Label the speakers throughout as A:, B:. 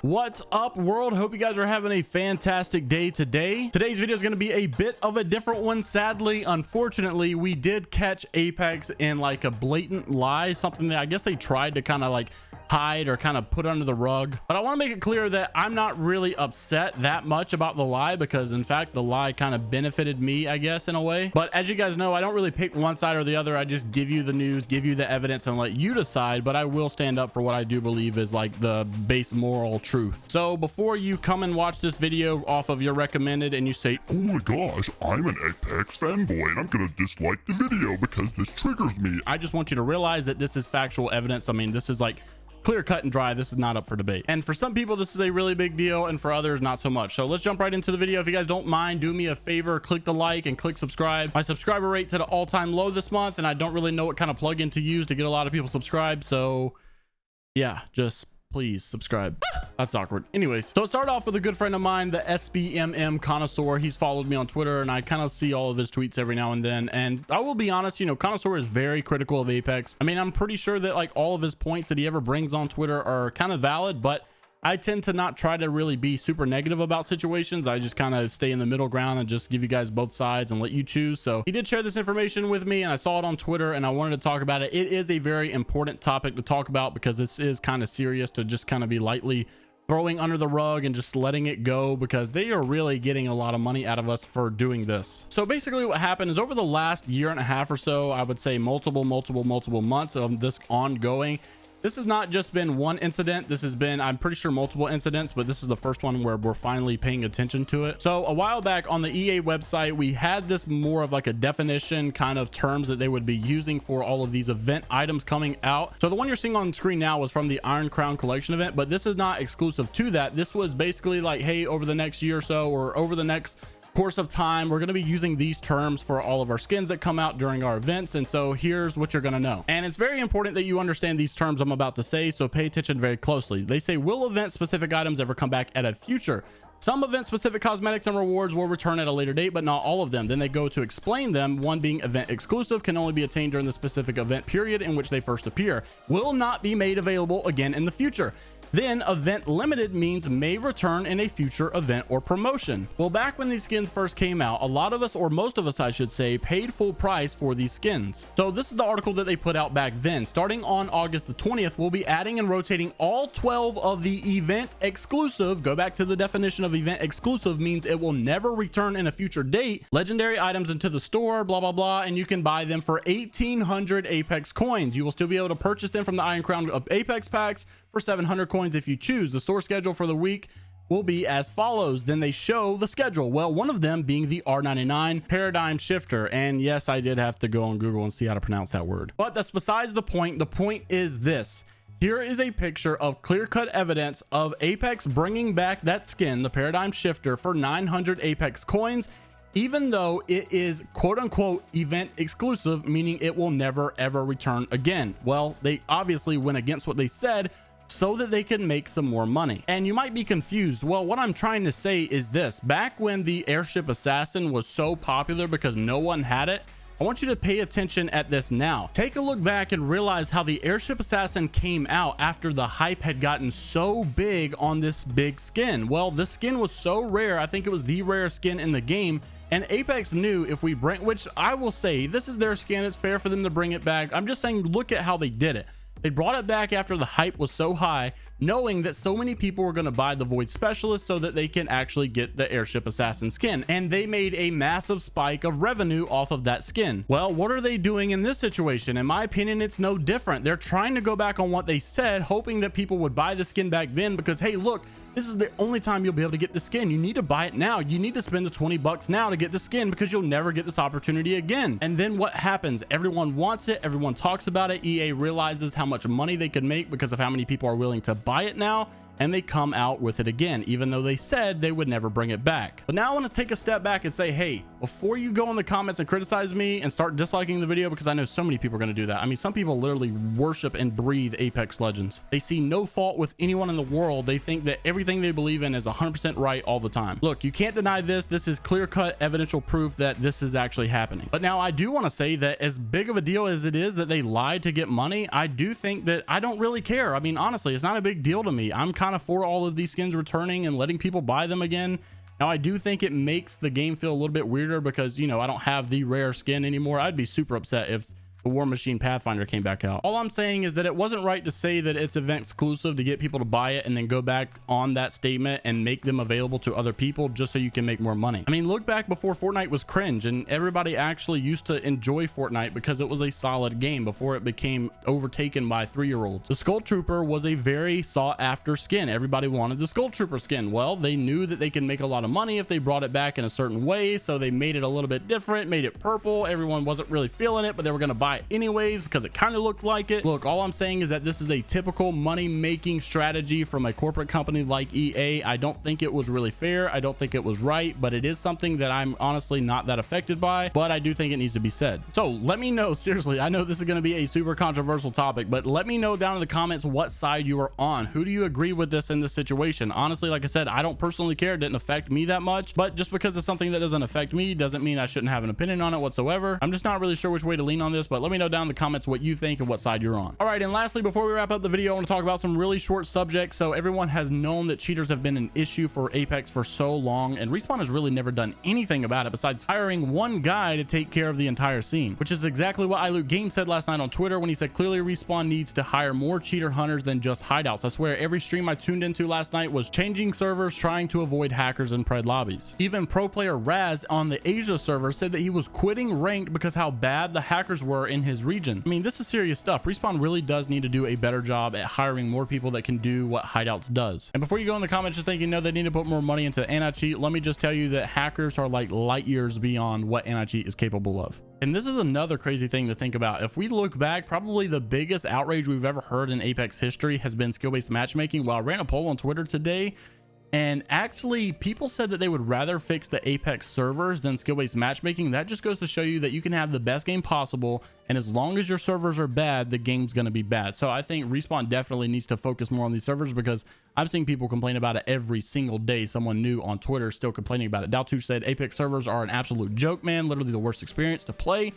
A: What's up, world? Hope you guys are having a fantastic day today. Today's video is going to be a bit of a different one. Sadly, unfortunately, we did catch Apex in like a blatant lie, something that I guess they tried to kind of like hide or kind of put under the rug. But I want to make it clear that I'm not really upset that much about the lie, because in fact the lie kind of benefited me, I guess, in a way. But as you guys know, I don't really pick one side or the other. I just give you the news, give you the evidence, and let you decide. But I will stand up for what I do believe is like the base moral truth. So before you come and watch this video off of your recommended and you say,
B: oh my gosh, I'm an Apex fanboy and I'm gonna dislike the video because this triggers me,
A: I just want you to realize that this is factual evidence. I mean, this is like clear cut and dry. This is not up for debate. And for some people, this is a really big deal, and for others, not so much. So let's jump right into the video. If you guys don't mind, do me a favor, click the like and click subscribe. My subscriber rate's at an all-time low this month, and I don't really know what kind of plugin to use to get a lot of people subscribed. So yeah, just please subscribe. That's awkward. Anyways, so it started off with a good friend of mine, the SBMM Connoisseur. He's followed me on Twitter, and I kind of see all of his tweets every now and then. And I will be honest, you know, Connoisseur is very critical of Apex. I mean, I'm pretty sure that like all of his points that he ever brings on Twitter are kind of valid, but I tend to not try to really be super negative about situations. I just kind of stay in the middle ground and just give you guys both sides and let you choose. So he did share this information with me, and I saw it on Twitter, and I wanted to talk about it. It is a very important topic to talk about because this is kind of serious to just kind of be lightly throwing under the rug and just letting it go, because they are really getting a lot of money out of us for doing this. So basically what happened is over the last year and a half or so, I would say multiple months of this ongoing, this has not just been one incident. This has been, I'm pretty sure, multiple incidents, but this is the first one where we're finally paying attention to it. So a while back on the EA website, we had this more of like a definition kind of terms that they would be using for all of these event items coming out. So the one you're seeing on screen now was from the Iron Crown collection event, but this is not exclusive to that. This was basically like, hey, over the next year or so, or over the next course of time, we're going to be using these terms for all of our skins that come out during our events. And so here's what you're going to know, and it's very important that you understand these terms I'm about to say, so pay attention very closely. They say, will event specific items ever come back at a future? Some event specific cosmetics and rewards will return at a later date, but not all of them. Then they go to explain them. One being event exclusive, can only be attained during the specific event period in which they first appear, will not be made available again in the future. Then event limited means may return in a future event or promotion. Well, back when these skins first came out, a lot of us, or most of us I should say, paid full price for these skins. So this is the article that they put out back then. Starting on August the 20th, we'll be adding and rotating all 12 of the event exclusive, go back to the definition of event exclusive, means it will never return in a future date, legendary items into the store, blah blah blah, and you can buy them for 1,800 Apex coins. You will still be able to purchase them from the Iron Crown Apex packs for 700 coins if you choose. The store schedule for the week will be as follows. Then they show the schedule. Well, one of them being the R99 paradigm shifter. And yes, I did have to go on Google and see how to pronounce that word, but that's besides the point. The point is this. Here is a picture of clear-cut evidence of Apex bringing back that skin, the paradigm shifter, for 900 Apex coins, even though it is quote-unquote event exclusive, meaning it will never ever return again. Well, they obviously went against what they said so that they can make some more money. And you might be confused. Well, what I'm trying to say is this. Back when the airship assassin was so popular because no one had it, I want you to pay attention at this now. Take a look back and realize how the airship assassin came out after the hype had gotten so big on this big skin. Well, this skin was so rare. I think it was the rarest skin in the game. And Apex knew if we bring, which I will say, this is their skin, it's fair for them to bring it back. I'm just saying, look at how they did it. They brought it back after the hype was so high, knowing that so many people were going to buy the Void Specialist so that they can actually get the airship assassin skin, and they made a massive spike of revenue off of that skin. Well, what are they doing in this situation? In my opinion, it's no different. They're trying to go back on what they said, hoping that people would buy the skin back then, because hey, look, this is the only time you'll be able to get the skin. You need to buy it now. You need to spend the 20 bucks now to get the skin, because you'll never get this opportunity again. And then what happens? Everyone wants it. Everyone talks about it. EA realizes how much money they could make because of how many people are willing to buy it now, and they come out with it again, even though they said they would never bring it back. But now I want to take a step back and say, hey, before you go in the comments and criticize me and start disliking the video, because I know so many people are going to do that. I mean, some people literally worship and breathe Apex Legends. They see no fault with anyone in the world. They think that everything they believe in is 100% right all the time. Look, you can't deny this. This is clear-cut evidential proof that this is actually happening. But now I do want to say that as big of a deal as it is that they lied to get money, I do think that I don't really care. I mean, honestly, it's not a big deal to me. I'm kind kind of for all of these skins returning and letting people buy them again. Now, I do think it makes the game feel a little bit weirder because, you know, I don't have the rare skin anymore. I'd be super upset if the War Machine Pathfinder came back out. All I'm saying is that it wasn't right to say that it's event exclusive to get people to buy it and then go back on that statement and make them available to other people just so you can make more money. I mean, look back before Fortnite was cringe and everybody actually used to enjoy Fortnite because it was a solid game before it became overtaken by 3-year-olds. The Skull Trooper was a very sought after skin. Everybody wanted the Skull Trooper skin. Well, they knew that they could make a lot of money if they brought it back in a certain way, so they made it a little bit different, made it purple. Everyone wasn't really feeling it, but they were going to buy it anyways because it kind of looked like it. Look, all I'm saying is that this is a typical money-making strategy from a corporate company like EA. I don't think it was really fair. I don't think it was right, but it is something that I'm honestly not that affected by, but I do think it needs to be said. So let me know, seriously, I know this is going to be a super controversial topic, but let me know down in the comments what side you are on. Who do you agree with this in this situation? Honestly, like I said, I don't personally care. It didn't affect me that much, but just because it's something that doesn't affect me doesn't mean I shouldn't have an opinion on it whatsoever. I'm just not really sure which way to lean on this, but let me know down in the comments what you think and what side you're on. All right, and lastly, before we wrap up the video, I want to talk about some really short subjects. So everyone has known that cheaters have been an issue for Apex for so long, and Respawn has really never done anything about it besides hiring one guy to take care of the entire scene, which is exactly what iLootGame said last night on Twitter when he said clearly Respawn needs to hire more cheater hunters than just hideouts. I swear every stream I tuned into last night was changing servers, trying to avoid hackers in pred lobbies. Even pro player Raz on the Asia server said that he was quitting ranked because how bad the hackers were in his region. I mean, this is serious stuff. Respawn really does need to do a better job at hiring more people that can do what hideouts does. And before you go in the comments just thinking, no, they need to put more money into anti-cheat, let me just tell you that hackers are like light years beyond what anti-cheat is capable of. And this is another crazy thing to think about. If we look back, probably the biggest outrage we've ever heard in Apex history has been skill-based matchmaking. Well, I ran a poll on Twitter today, and actually people said that they would rather fix the Apex servers than skill-based matchmaking. That just goes to show you that you can have the best game possible, and as long as your servers are bad, the game's going to be bad. So I think Respawn definitely needs to focus more on these servers, because I'm seeing people complain about it every single day. Someone new on Twitter still complaining about it. Daltuch said Apex servers are an absolute joke, man. Literally the worst experience to play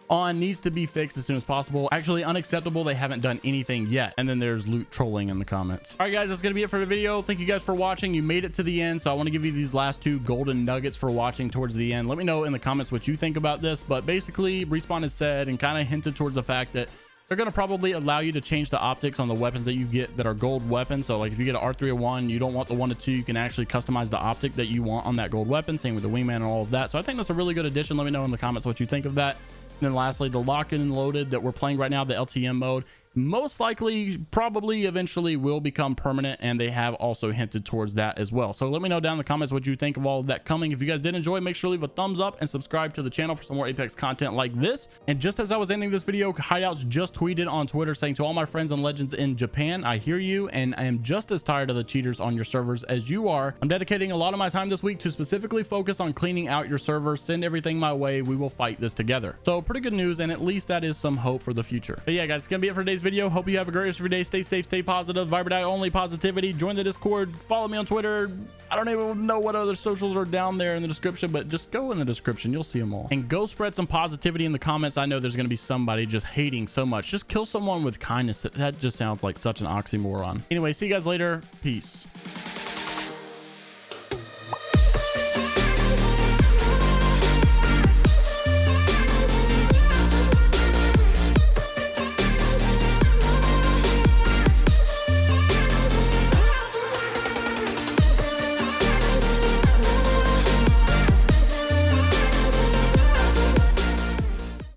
A: on, needs to be fixed as soon as possible. Actually unacceptable, they haven't done anything yet. And then there's loot trolling in the comments. All right guys, that's gonna be it for the video. Thank you guys for watching. You made it to the end, so I want to give you these last 2 golden nuggets for watching towards the end. Let me know in the comments what you think about this, but basically Respawn has said and kind of hinted towards the fact that they're going to probably allow you to change the optics on the weapons that you get that are gold weapons. So like if you get an R301, you don't want the 1 to 2, you can actually customize the optic that you want on that gold weapon. Same with the wingman and all of that. So I think that's a really good addition. Let me know in the comments what you think of that. And then lastly, the locked and loaded that we're playing right now, the LTM mode, most likely probably eventually will become permanent, and they have also hinted towards that as well. So let me know down in the comments what you think of all of that coming. If you guys did enjoy, make sure to leave a thumbs up and subscribe to the channel for some more Apex content like this. And just as I was ending this video, Hideouts just tweeted on Twitter saying, to all my friends and legends in Japan, I hear you, and I am just as tired of the cheaters on your servers as you are. I'm dedicating a lot of my time this week to specifically focus on cleaning out your servers. Send everything my way. We will fight this together. So pretty good news, and at least that is some hope for the future. But yeah guys, it's gonna be it for today's video. Hope you have a great rest of your day. Stay safe, stay positive, Viber die only positivity. Join the Discord, follow me on Twitter. I don't even know what other socials are down there in the description, but just go in the description, you'll see them all. And go spread some positivity in the comments. I know there's going to be somebody just hating so much. Just kill someone with kindness. That just sounds like such an oxymoron. Anyway, see you guys later. Peace.